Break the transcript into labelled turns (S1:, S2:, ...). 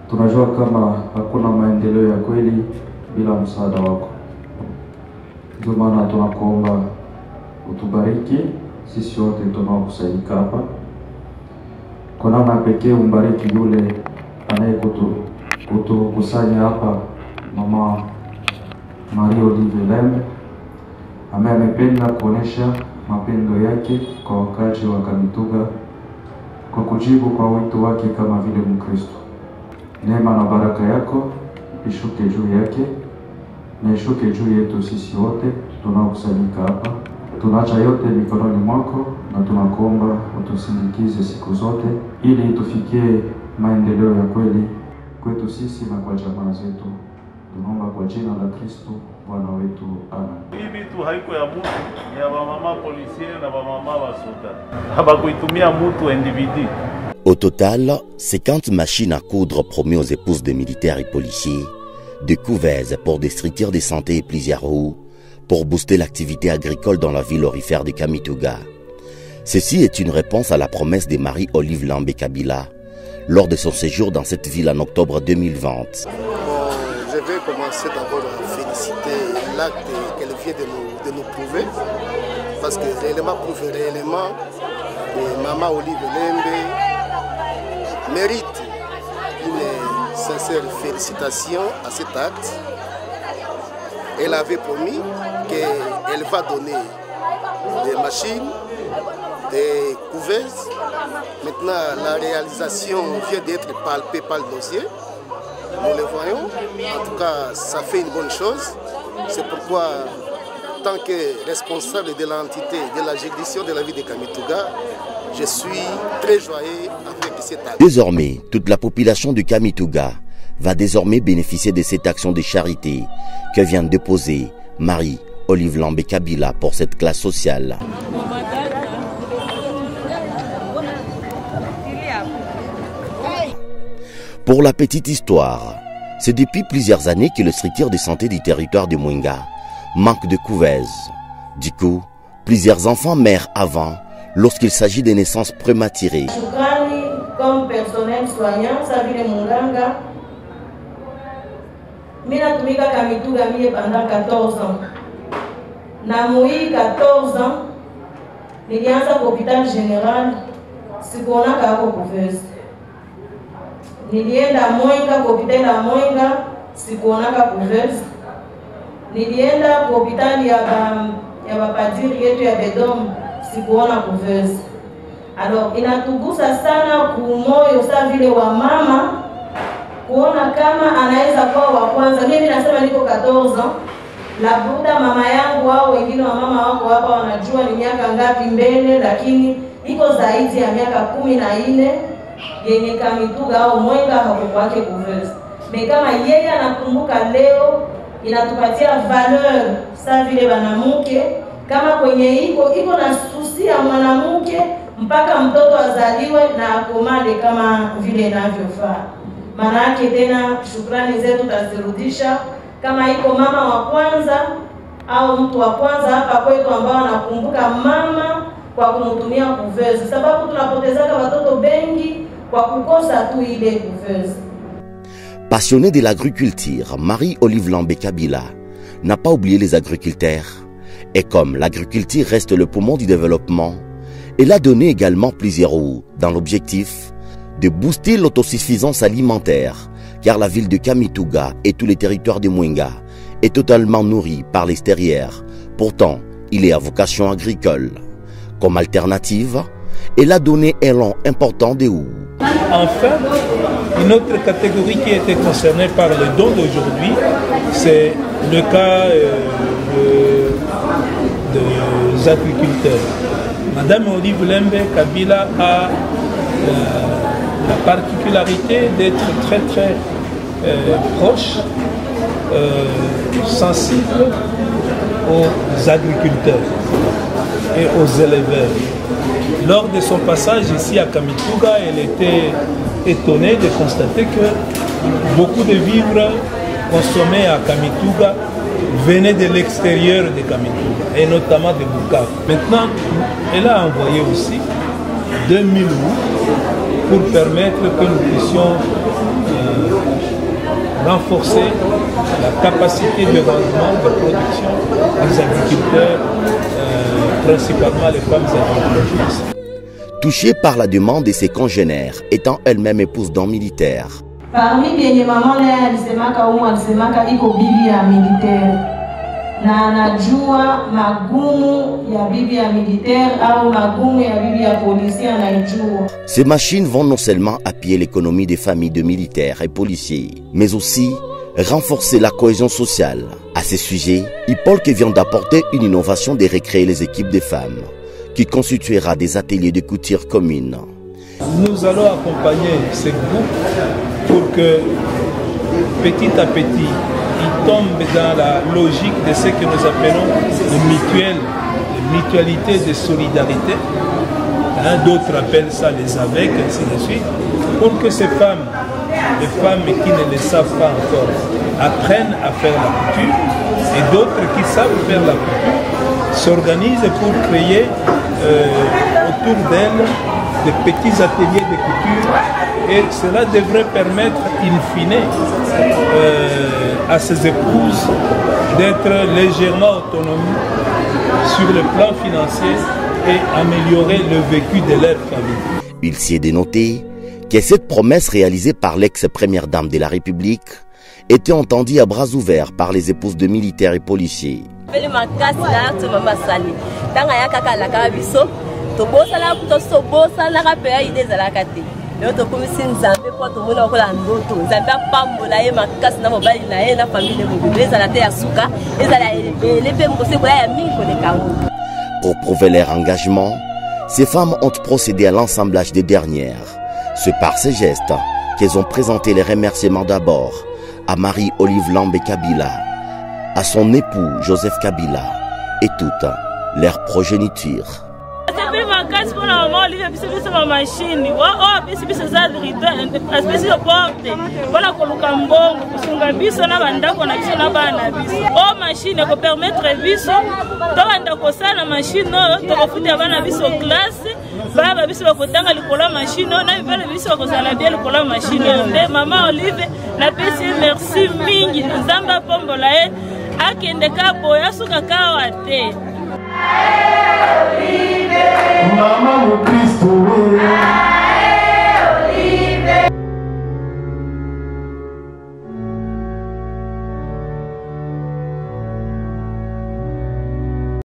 S1: Tunajua kama hakuna maendeleo ya kweli bila msaada wako. Ndio maana tunakuomba utubariki sisi wote tunaokusanyika hapa. Kwa namna pekee umbariki yule anayekutusanya hapa, Mama Marie Olive Lembe, ambaye amependa kuonesha mapendo yake kwa wakazi wa Kamituga kwa kujibu kwa wito wake kama vile Mkristo. Neema na baraka yako ishuke juu yake na ishuke juu yetu sisi wote tunaokusanyika hapa. Tunaacha yote mikononi mwako na tunakuomba utusindikize siku zote ili tufikie maendeleo ya kweli kwetu sisi na kwa jamaa zetu. Tunaomba kwa jina la Kristo Bwana wetu. Amen.
S2: Hii vitu haiko ya mtu, ni ya mama policier na mama wa soda. Habakuitumia mtu individu.
S3: Au total, 50 machines à coudre promis aux épouses de militaires et policiers, de couvaises pour des structures de santé et plusieurs roues pour booster l'activité agricole dans la ville aurifère de Kamituga. Ceci est une réponse à la promesse de Marie Olive Lembe Kabila lors de son séjour dans cette ville en octobre 2020.
S4: Je vais commencer d'abord à féliciter l'acte qu'elle vient de nous prouver, parce que réellement prouve réellement que Maman Olive Lembe mérite une sincère félicitation à cet acte. Elle avait promis qu'elle va donner des machines, des couveuses. Maintenant, la réalisation vient d'être palpée par le dossier. Nous le voyons. En tout cas, ça fait une bonne chose. C'est pourquoi, tant que responsable de l'entité de la juridiction de la ville de Kamituga, je suis très joyeux avec cet acte.
S3: Désormais, toute la population de Kamituga va désormais bénéficier de cette action de charité que vient de déposer Marie Olive Lembe Kabila pour cette classe sociale. Pour la petite histoire, c'est depuis plusieurs années que le structure de santé du territoire de Mwenga manque de couveuses. Du coup, plusieurs enfants meurent avant lorsqu'il s'agit de naissances prématurées.
S5: Comme personnel soignant, ça vient de Munganga. Mina tumika Kamituga pendant 14 ans. Na mui 14 ans, nilianza kwa hospital général, sikuona kako couveuse. Nilienda Mwenga kwa hospital ya Mwenga, sikuona kako couveuse. Nilienda kwa hospital ya bapadiri yetu ya Bedom, sikuona couveuse. Alors inatugusa sana kumoyo sa vile wa mama kuona kama anaweza kuwa wa kwanza. Mimi nasema niko 14 ans. Labuda mama yangu au wengine wa mama wako hapa wanajua ni miaka ngapi mbele, lakini iko zaidi ya miaka 14 yenye Kamituga au Mwenga hakukwake couveuse. Kama yeye anakumbuka leo, inatupatia valeur sa vile banamuke, kama kwenye iko na susi ya mwanamke mpaka mtoto azaliwe na akomale kama vile inavyofaa. Maana yake tena shukrani zetu tutazirudisha kama iko mama wa kwanza au mtu wa kwanza hapa kwetu ambao anakumbuka mama kwa kumtumia couveuse, sababu tunapotezaka watoto bengi kwa kukosa tu ile couveuse.
S3: Passionnée de l'agriculture, Marie Olive Lembe Kabila n'a pas oublié les agriculteurs. Et comme l'agriculture reste le poumon du développement, elle a donné également plusieurs roues dans l'objectif de booster l'autosuffisance alimentaire, car la ville de Kamituga et tous les territoires de Mwenga est totalement nourri par l'extérieur. Pourtant, il est à vocation agricole. Comme alternative, elle a donné un lot important de roues.
S6: Enfin, une autre catégorie qui était concernée par le don d'aujourd'hui, c'est le cas des agriculteurs. Madame Olive Lembe Kabila a la particularité d'être très très proche, sensible aux agriculteurs et aux éleveurs. Lors de son passage ici à Kamituga, elle était étonnée de constater que beaucoup de vivres consommés à Kamituga venaient de l'extérieur de Kamituga, et notamment de Bukavu. Maintenant, elle a envoyé aussi 2000 roues pour permettre que nous puissions renforcer la capacité de rendement de production des agriculteurs, principalement les femmes agricultrices.
S3: Touchée par la demande de ses congénères, étant elle-même épouse d'un militaire.
S5: Parmi les mamans, alisemaka iko bibi ya militaire. Na anajua magumu ya bibi ya militaire au magumu ya bibi ya policier anaijua.
S3: Ces machines vont non seulement appuyer l'économie des familles de militaires et policiers, mais aussi renforcer la cohésion sociale. À ce sujet, Ipolk vient d'apporter une innovation de recréer les équipes de femmes, qui constituera des ateliers de couture communes.
S6: Nous allons accompagner ces groupes pour que petit à petit, ils tombent dans la logique de ce que nous appelons les mutualités de solidarité. D'autres appellent ça les AVEC, ainsi de suite, pour que ces femmes, les femmes qui ne le savent pas encore, apprennent à faire la couture, et d'autres qui savent faire la couture s'organisent pour créer autour d'elles des petits ateliers de couture, et cela devrait permettre in fine à ces épouses d'être légèrement autonomes sur le plan financier et améliorer le vécu de leur famille.
S3: Il s'y est dénoté que cette promesse réalisée par l'ex-première dame de la République était entendue à bras ouverts par les épouses de militaires et policiers. Pour prouver leur engagement, ces femmes ont procédé à l'assemblage des dernières. C'est par ces gestes qu'elles ont présenté les remerciements d'abord à Marie-Olive Lambé Kabila, à son époux Joseph Kabila et toute leur progéniture.
S7: Maman Olive na pesi merci mingi nzamba pombola e akende ka boya suka ka wate.
S2: Maman